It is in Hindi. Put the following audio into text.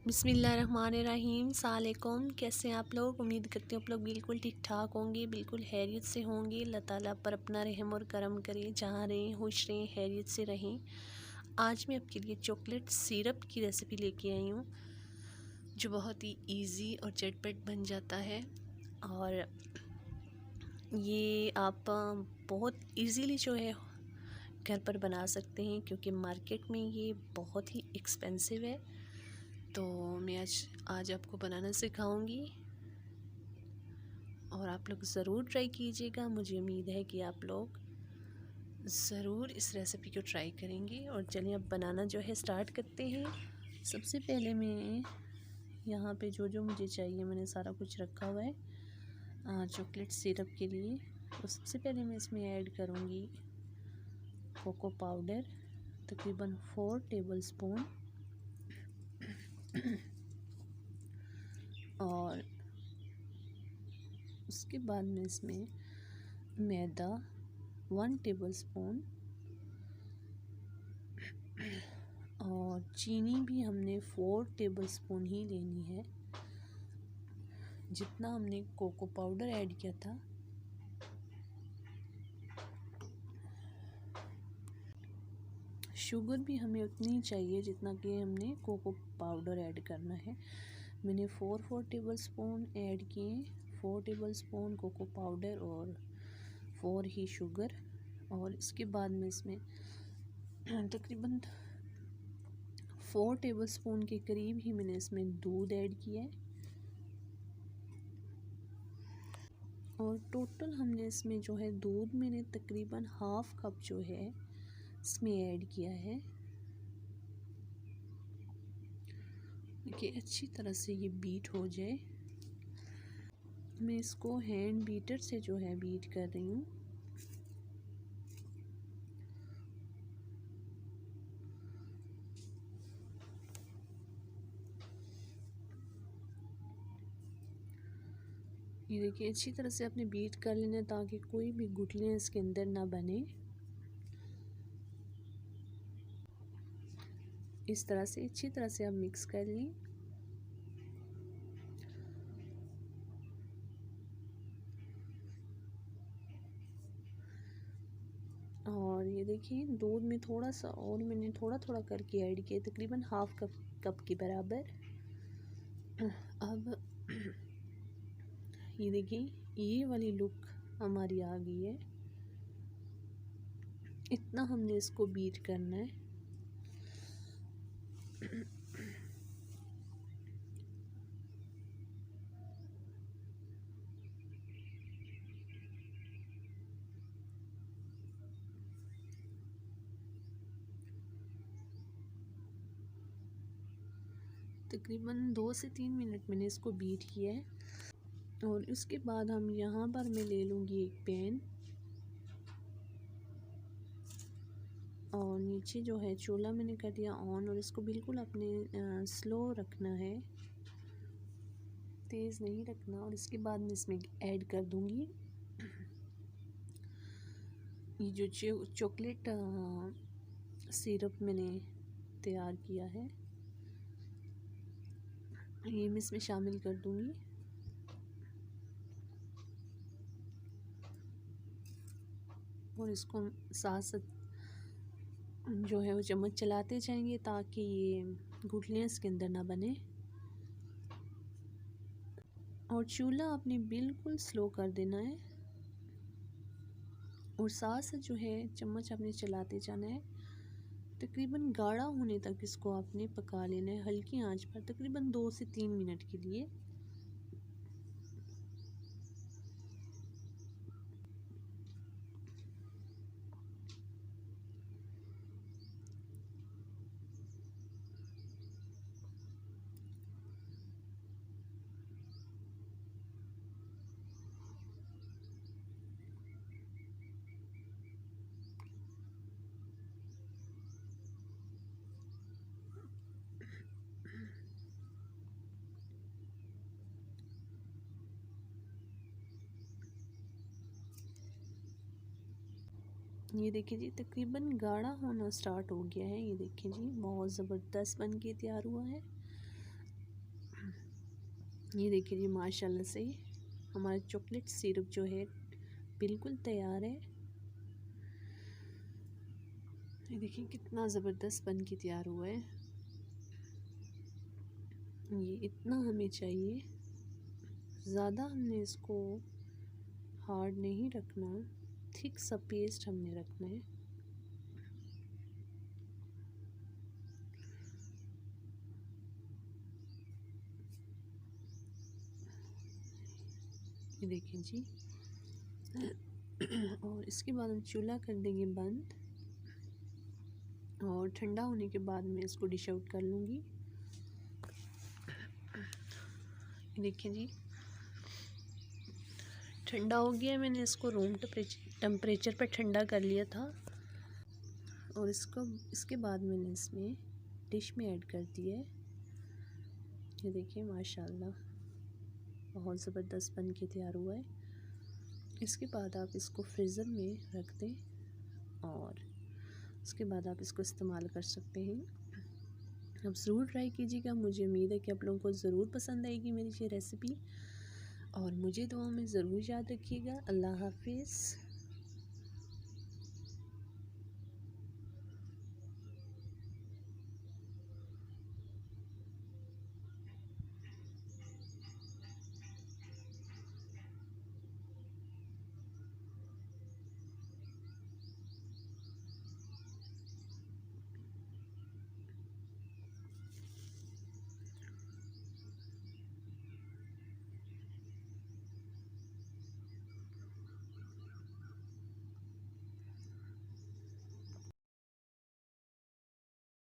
बिस्मिल्लाहिर्रहमानिर्रहीम। सलाम, कैसे हैं आप लोग। उम्मीद करती हूँ आप लोग बिल्कुल ठीक ठाक होंगे, बिल्कुल हैरियत से होंगे। अल्लाह ताला पर अपना रहम और करम करे, जहाँ रहें खुश रहें, हैरियत से रहें। आज मैं आपके लिए चॉकलेट सिरप की रेसिपी लेके आई हूँ, जो बहुत ही इजी और झटपट बन जाता है। और ये आप बहुत इजीली जो है घर पर बना सकते हैं, क्योंकि मार्केट में ये बहुत ही एक्सपेंसिव है। तो मैं आज आपको बनाना सिखाऊंगी और आप लोग ज़रूर ट्राई कीजिएगा। मुझे उम्मीद है कि आप लोग ज़रूर इस रेसिपी को ट्राई करेंगे। और चलिए अब बनाना जो है स्टार्ट करते हैं। सबसे पहले मैं यहाँ पे जो मुझे चाहिए मैंने सारा कुछ रखा हुआ है चॉकलेट सिरप के लिए। तो सबसे पहले मैं इसमें ऐड करूँगी कोको पाउडर, तकरीबन 4 टेबलस्पून। और उसके बाद में इसमें मैदा 1 टेबलस्पून, और चीनी भी हमने 4 टेबलस्पून ही लेनी है, जितना हमने कोको पाउडर ऐड किया था। शुगर भी हमें उतनी ही चाहिए जितना कि हमने कोको पाउडर ऐड करना है। मैंने 4 टेबलस्पून ऐड किए, 4 टेबलस्पून कोको पाउडर और 4 ही शुगर। और इसके बाद में इसमें तकरीबन 4 टेबलस्पून के करीब ही मैंने इसमें दूध ऐड किया है। और टोटल हमने इसमें जो है दूध मैंने तकरीबन हाफ़ कप जो है इसमें ऐड किया है, कि अच्छी तरह से ये बीट हो जाए। मैं इसको हैंड बीटर से जो है बीट कर रही हूँ। ये देखिए, अच्छी तरह से आपने बीट कर लेना है ताकि कोई भी गुठलियाँ इसके अंदर ना बने। इस तरह से अच्छी तरह से आप मिक्स कर लें। और ये देखिए, दूध में थोड़ा सा और मैंने थोड़ा थोड़ा करके ऐड किया, तकरीबन हाफ़ कप के बराबर। अब ये देखिए, ये वाली लुक हमारी आ गई है। इतना हमने इसको बीट करना है। तकरीबन 2 से 3 मिनट मैंने इसको बीट किया है। और उसके बाद हम यहाँ पर मैं ले लूँगी एक पैन, और नीचे जो है चूल्हा मैंने कर दिया ऑन, और इसको बिल्कुल अपने स्लो रखना है, तेज़ नहीं रखना। और इसके बाद मैं इसमें ऐड कर दूँगी ये जो चॉकलेट सिरप मैंने तैयार किया है, ये मैं इसमें शामिल कर दूँगी। और इसको साथ साथ जो है वो चम्मच चलाते जाएंगे ताकि ये गुठलियाँ इसके अंदर ना बने। और चूल्हा आपने बिल्कुल स्लो कर देना है, और साथ साथ जो है चम्मच आपने चलाते जाना है। तकरीबन गाढ़ा होने तक इसको आपने पका लेना है, हल्की आंच पर, तकरीबन 2 से 3 मिनट के लिए। ये देखिए जी, तकरीबन गाढ़ा होना स्टार्ट हो गया है। ये देखिए जी, बहुत ज़बरदस्त बन के तैयार हुआ है। ये देखिए जी, माशाल्लाह से हमारा चॉकलेट सिरप जो है बिल्कुल तैयार है। ये देखिए कितना ज़बरदस्त बन के तैयार हुआ है। ये इतना हमें चाहिए, ज़्यादा हमने इसको हार्ड नहीं रखना, थिक सा पेस्ट हमने रखना है। ये देखिए जी। और इसके बाद हम चूल्हा कर देंगे बंद, और ठंडा होने के बाद मैं इसको डिश आउट कर लूँगी। देखिए जी, ठंडा हो गया। मैंने इसको रूम टेम्परेचर पर ठंडा कर लिया था, और इसके बाद मैंने इसमें डिश में ऐड कर दिया है। ये देखिए माशाल्लाह बहुत ज़बरदस्त बन के तैयार हुआ है। इसके बाद आप इसको फ्रीज़र में रख दें, और उसके बाद आप इसको इस्तेमाल कर सकते हैं। आप ज़रूर ट्राई कीजिएगा। मुझे उम्मीद है कि आप लोगों को ज़रूर पसंद आएगी मेरी ये रेसिपी, और मुझे दुआ में ज़रूर याद रखिएगा। अल्लाह हाफिज़।